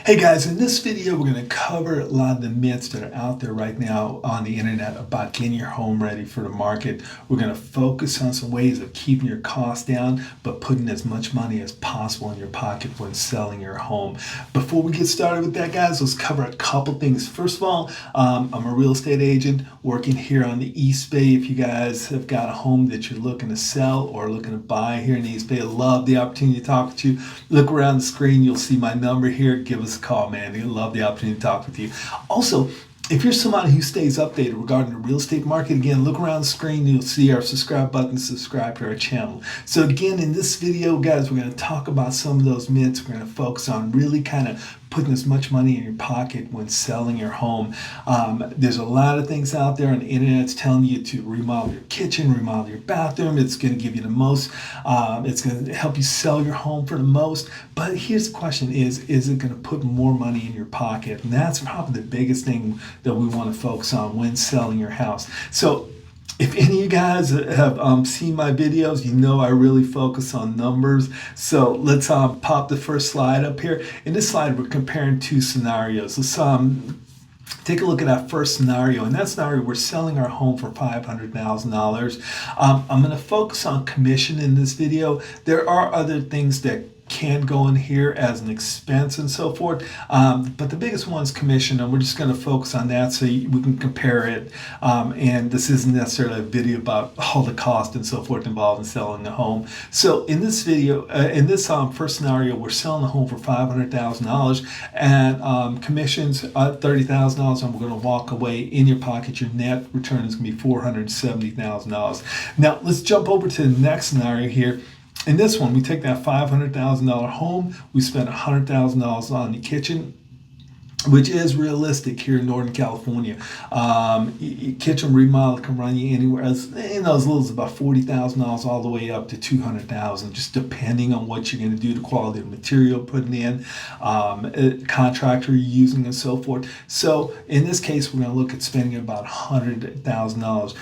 Hey guys, in this video we're going to cover a lot of the myths that are out there right now on the internet about getting your home ready for the market. We're going to focus on some ways of keeping your costs down but putting as much money as possible in your pocket when selling your home. Before we get started with that, guys, let's cover a couple things. First of all, I'm a real estate agent working here on the East Bay. If you guys have got a home that you're looking to sell or looking to buy here in the East Bay, I love the opportunity to talk to you. Look around the screen, you'll see my number here. Give us a call, man. I'd love the opportunity to talk with you. Also, if you're somebody who stays updated regarding the real estate market, again, look around the screen, you'll see our subscribe button, subscribe to our channel. So again, in this video, guys, we're going to talk about some of those myths. We're going to focus on really kind of putting as much money in your pocket when selling your home. There's a lot of things out there on the internet that's telling you to remodel your kitchen, remodel your bathroom. It's going to give you the most. It's going to help you sell your home for the most. But here's the question is it going to put more money in your pocket? And that's probably the biggest thing that we want to focus on when selling your house. So if any of you guys have seen my videos, you know I really focus on numbers. So let's pop the first slide up here. In this slide, we're comparing two scenarios. Let's take a look at that first scenario. In that scenario, we're selling our home for $500,000. I'm going to focus on commission in this video. There are other things that can go in here as an expense and so forth, but the biggest one is commission, and we're just going to focus on that so we can compare it. And this isn't necessarily a video about all the cost and so forth involved in selling the home. So in this video, in this first scenario, we're selling the home for $500,000 and commissions $30,000, and we're going to walk away in your pocket. Your net return is going to be $470,000. Now let's jump over to the next scenario here. In this one, we take that $500,000 home, we spend $100,000 on the kitchen, which is realistic here in Northern California. Kitchen remodel can run you anywhere as little as about $40,000 all the way up to $200,000, just depending on what you're going to do, the quality of material putting in, contractor you're using, and so forth. So in this case, we're going to look at spending about $100,000.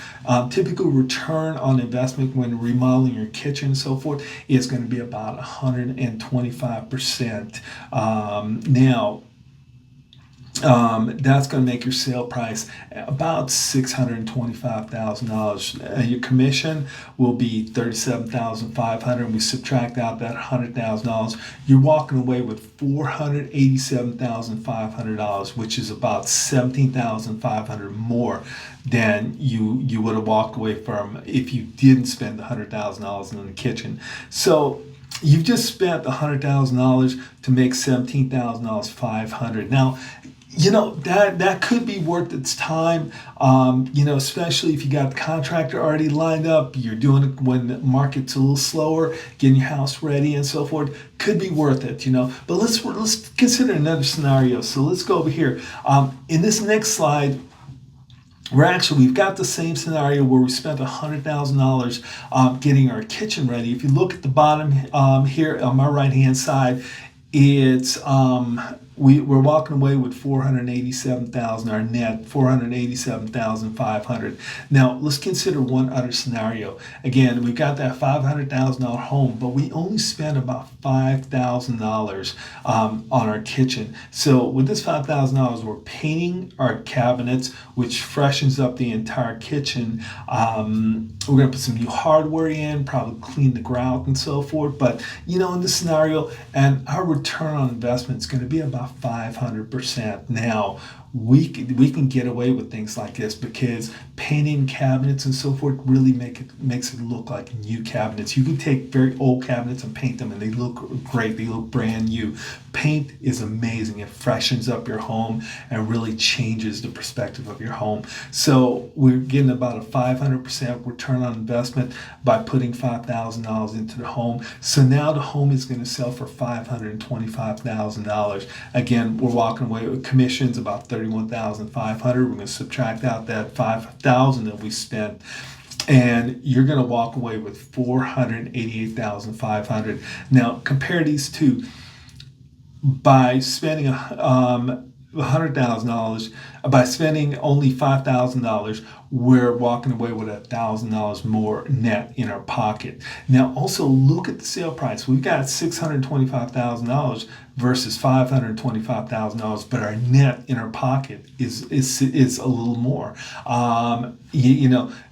Typical return on investment when remodeling your kitchen and so forth is going to be about 125%. Now, that's going to make your sale price about $625,000. Your commission will be $37,500. We subtract out that $100,000. You're walking away with $487,500, which is about $17,500 more than you would have walked away from if you didn't spend the $100,000 in the kitchen. So you've just spent $100,000 to make $17,500. Now, that could be worth its time, especially if you got the contractor already lined up, you're doing it when the market's a little slower, getting your house ready and so forth, could be worth it, But let's consider another scenario. So let's go over here. In this next slide, we've got the same scenario where we spent $100,000 getting our kitchen ready. If you look at the bottom here on my right-hand side, it's we're walking away with $487,000, our net $487,500. Now let's consider one other scenario. Again, we've got that $500,000 home, but we only spent about $5,000 on our kitchen. So with this $5,000, we're painting our cabinets, which freshens up the entire kitchen. We're going to put some new hardware in, probably clean the grout and so forth. But in this scenario, and our return on investment is going to be about 500%. Now, we can get away with things like this because painting cabinets and so forth really makes it look like new cabinets. You can take very old cabinets and paint them, and they look great. They look brand new. Paint is amazing. It freshens up your home and really changes the perspective of your home. So we're getting about a 500% return on investment by putting $5,000 into the home. So now the home is going to sell for $525,000. Again, we're walking away with commissions about $31,500. We're going to subtract out that $5,000 that we spent, and you're going to walk away with $488,500. Now compare these two. By spending $100,000, by spending only $5,000, we're walking away with $1,000 more net in our pocket. Now, also look at the sale price. We've got $625,000 versus $525,000, but our net in our pocket is a little more.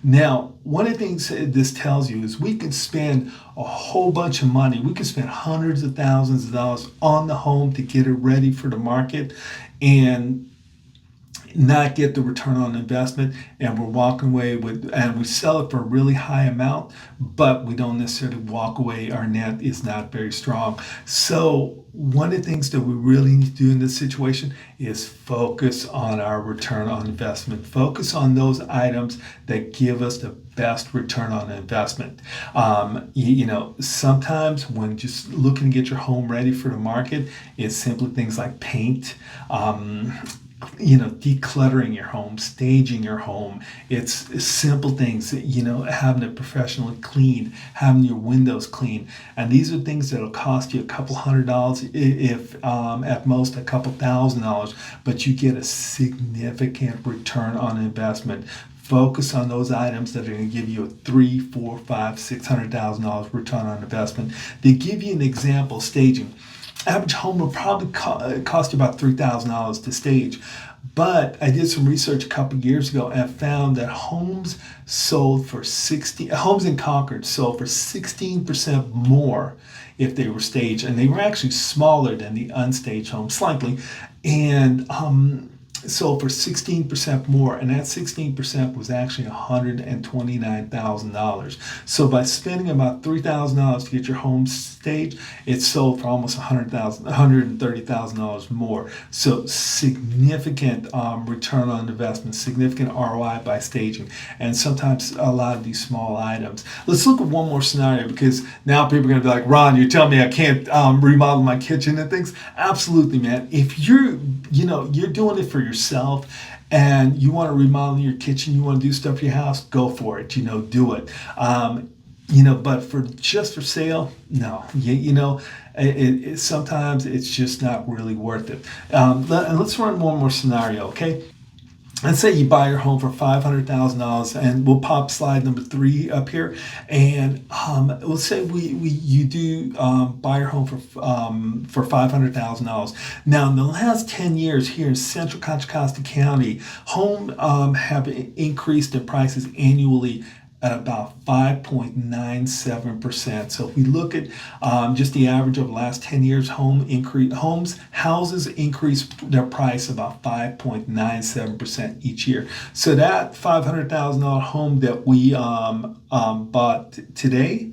Now one of the things this tells you is we can spend a whole bunch of money. We can spend hundreds of thousands of dollars on the home to get it ready for the market, and not get the return on investment, and we're walking away with, and we sell it for a really high amount, but we don't necessarily walk away. Our net is not very strong. So one of the things that we really need to do in this situation is focus on our return on investment. Focus on those items that give us the best return on investment. Sometimes when just looking to get your home ready for the market, it's simply things like paint, decluttering your home, staging your home. It's simple things, having it professionally cleaned, having your windows clean. And these are things that'll cost you a couple $100, if at most a couple $1,000, but you get a significant return on investment. Focus on those items that are going to give you a $300,000, $400,000, $500,000, $600,000 return on investment. To give you an example, staging. Average home will probably cost you about $3,000 to stage. But I did some research a couple years ago and found that homes in Concord sold for 16% more if they were staged, and they were actually smaller than the unstaged homes slightly, and sold for 16% more, and that 16% was actually $129,000. So by spending about $3,000 to get your home staged, it sold for almost $130,000 more. So significant return on investment, significant ROI by staging, and sometimes a lot of these small items. Let's look at one more scenario, because now people are going to be like, Ron, you're telling me I can't remodel my kitchen and things? Absolutely, man. If you're doing it for yourself and you want to remodel your kitchen, you want to do stuff for your house, go for it. Do it. But for sale, no. Sometimes it's just not really worth it. Let's run one more scenario, okay? Let's say you buy your home for $500,000, and we'll pop slide number 3 up here. And let's say you do buy your home for $500,000. Now, in the last 10 years here in central Contra Costa County, home have increased in prices annually at about 5.97%. So if we look at just the average of the last 10 years, houses increase their price about 5.97% each year. So that $500,000 home that we bought today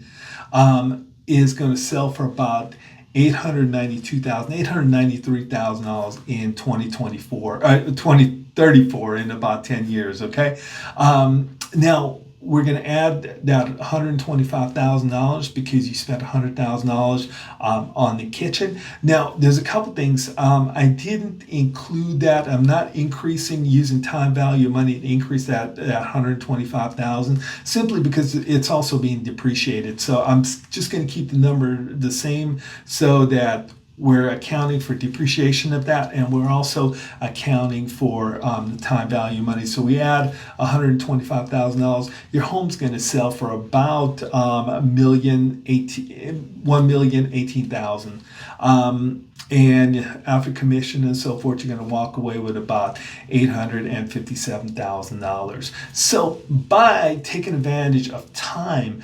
is going to sell for about $893,000 in 2034 in about 10 years. Okay. Now, we're going to add that $125,000 because you spent $100,000 on the kitchen. Now, there's a couple things. I didn't include that. I'm not using time value of money to increase that $125,000, simply because it's also being depreciated. So I'm just going to keep the number the same, so that we're accounting for depreciation of that, and we're also accounting for the time value money. So we add $125,000. Your home's going to sell for about $1,018,000. And after commission and so forth, you're going to walk away with about $857,000. So by taking advantage of time,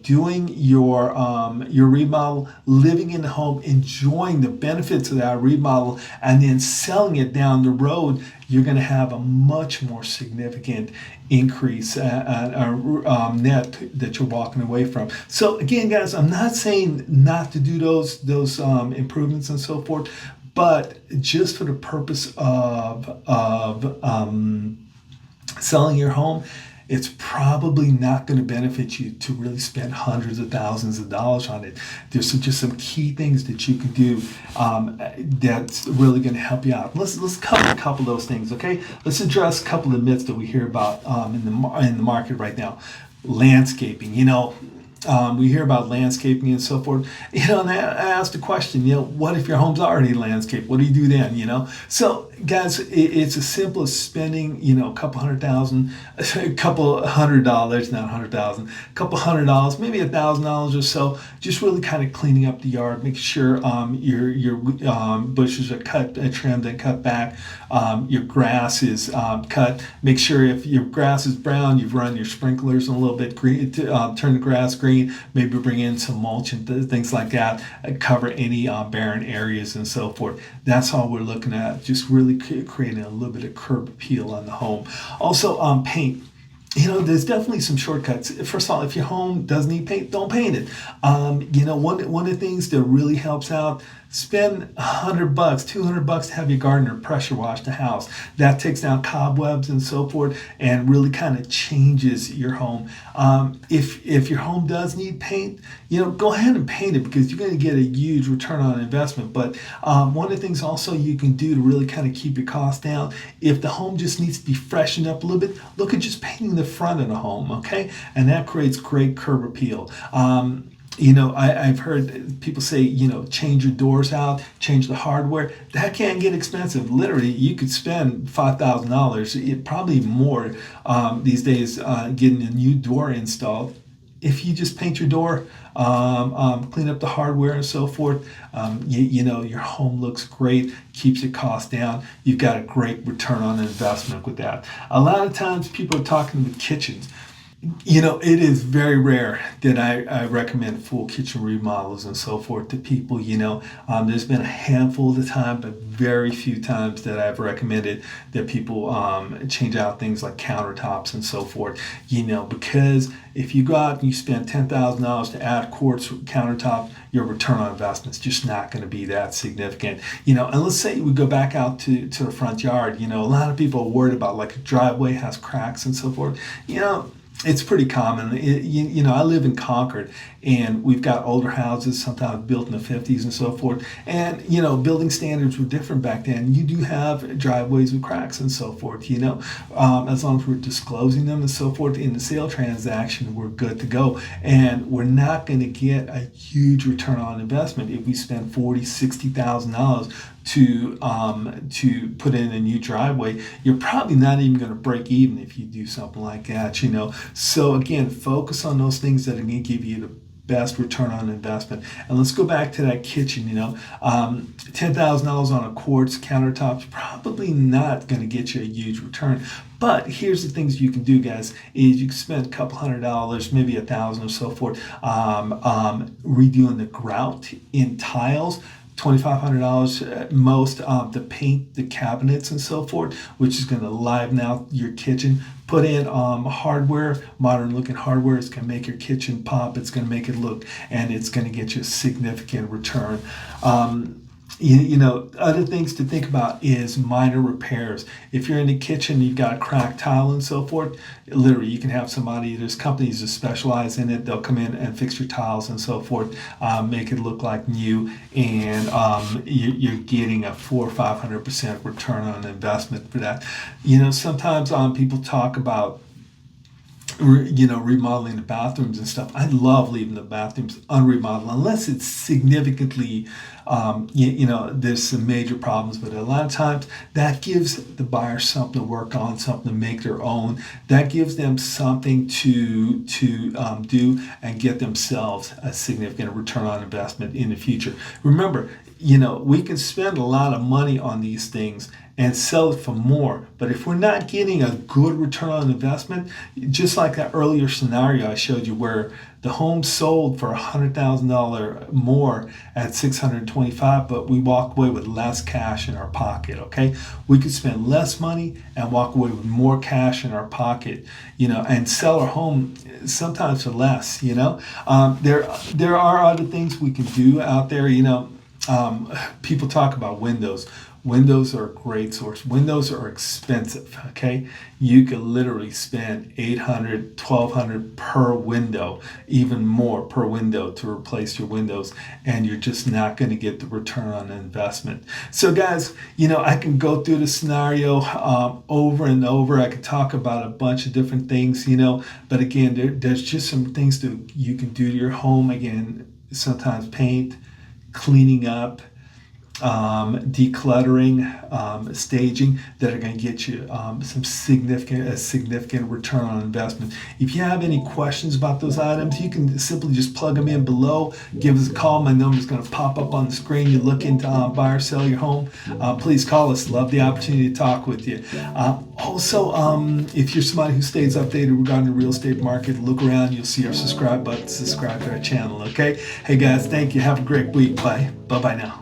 doing your remodel, living in the home, enjoying the benefits of that remodel, and then selling it down the road, you're going to have a much more significant increase net that you're walking away from. So again, guys, I'm not saying not to do those improvements and so forth, but just for the purpose of selling your home, it's probably not going to benefit you to really spend hundreds of thousands of dollars on it. There's just some key things that you can do that's really going to help you out. Let's cover a couple of those things, okay? Let's address a couple of the myths that we hear about in the market right now. Landscaping, we hear about landscaping and so forth, and I asked the question, what if your home's already landscaped? What do you do then, So guys, it's as simple as spending, a couple $100,000, a couple $100, not 100,000, a couple $100, maybe $1,000 or so, just really kind of cleaning up the yard, make sure your bushes are cut, trimmed, and cut back. Your grass is cut. Make sure if your grass is brown, you've run your sprinklers a little bit green, to turn the grass green. Maybe bring in some mulch and things like that. Cover any barren areas and so forth. That's all we're looking at. Just really creating a little bit of curb appeal on the home. Also, paint. There's definitely some shortcuts. First of all, if your home does need paint, don't paint it. One of the things that really helps out, spend $100, $200 to have your gardener pressure wash the house. That takes down cobwebs and so forth, and really kind of changes your home. If your home does need paint, go ahead and paint it, because you're going to get a huge return on investment. But one of the things also you can do to really kind of keep your costs down, if the home just needs to be freshened up a little bit, look at just painting the front of the home, okay? And that creates great curb appeal. I've heard people say, change your doors out, change the hardware. That can get expensive. Literally, you could spend $5,000, probably more these days, getting a new door installed. If you just paint your door, clean up the hardware and so forth, your home looks great, keeps your costs down. You've got a great return on investment with that. A lot of times people are talking with kitchens. It is very rare that I recommend full kitchen remodels and so forth to people. There's been a handful of the time, but very few times that I've recommended that people change out things like countertops and so forth. Because if you go out and you spend $10,000 to add quartz countertop, your return on investment is just not going to be that significant. And let's say we go back out to the front yard. A lot of people are worried about, like, a driveway has cracks and so forth. It's pretty common. I live in Concord, and we've got older houses, sometimes built in the 50s and so forth. And, building standards were different back then. You do have driveways with cracks and so forth, as long as we're disclosing them and so forth in the sale transaction, we're good to go. And we're not going to get a huge return on investment if we spend $40,000, $60,000 to put in a new driveway. You're probably not even going to break even if you do something like that. So again, focus on those things that are going to give you the best return on investment. And let's go back to that kitchen. $10,000 on a quartz countertop's probably not going to get you a huge return. But here's the things you can do, guys, is you can spend a couple $100, maybe $1,000 or so forth, redoing the grout in tiles. $2,500 at most to paint the cabinets and so forth, which is going to liven out your kitchen. Put in hardware, modern looking hardware. It's going to make your kitchen pop. It's going to make it look, and it's going to get you a significant return. Other things to think about is minor repairs. If you're in the kitchen, you've got a cracked tile and so forth, literally you can have somebody, there's companies that specialize in it, they'll come in and fix your tiles and so forth, make it look like new, and you're getting a 400 or 500% return on investment for that. Sometimes people talk about remodeling the bathrooms and stuff. I love leaving the bathrooms unremodeled unless it's significantly, there's some major problems. But a lot of times that gives the buyer something to work on, something to make their own. That gives them something to do and get themselves a significant return on investment in the future. Remember, we can spend a lot of money on these things and sell it for more. But if we're not getting a good return on investment, just like that earlier scenario I showed you where the home sold for $100,000 more at $625, but we walk away with less cash in our pocket, okay? We could spend less money and walk away with more cash in our pocket, and sell our home sometimes for less, There are other things we can do out there, people talk about windows. Windows are a great source. Windows are expensive, okay? You could literally spend $800, $1,200 per window, even more per window to replace your windows, and you're just not going to get the return on investment. So guys, I can go through the scenario over and over. I could talk about a bunch of different things, but again, there's just some things you can do to your home. Again, sometimes paint, cleaning up, decluttering, staging that are going to get you a significant return on investment. If you have any questions about those items, you can simply just plug them in below. Give us a call. My number is going to pop up on the screen. You're looking to buy or sell your home. Please call us. Love the opportunity to talk with you. Also, if you're somebody who stays updated regarding the real estate market, look around. You'll see our subscribe button. Subscribe to our channel. Okay. Hey guys, thank you. Have a great week. Bye. Bye now.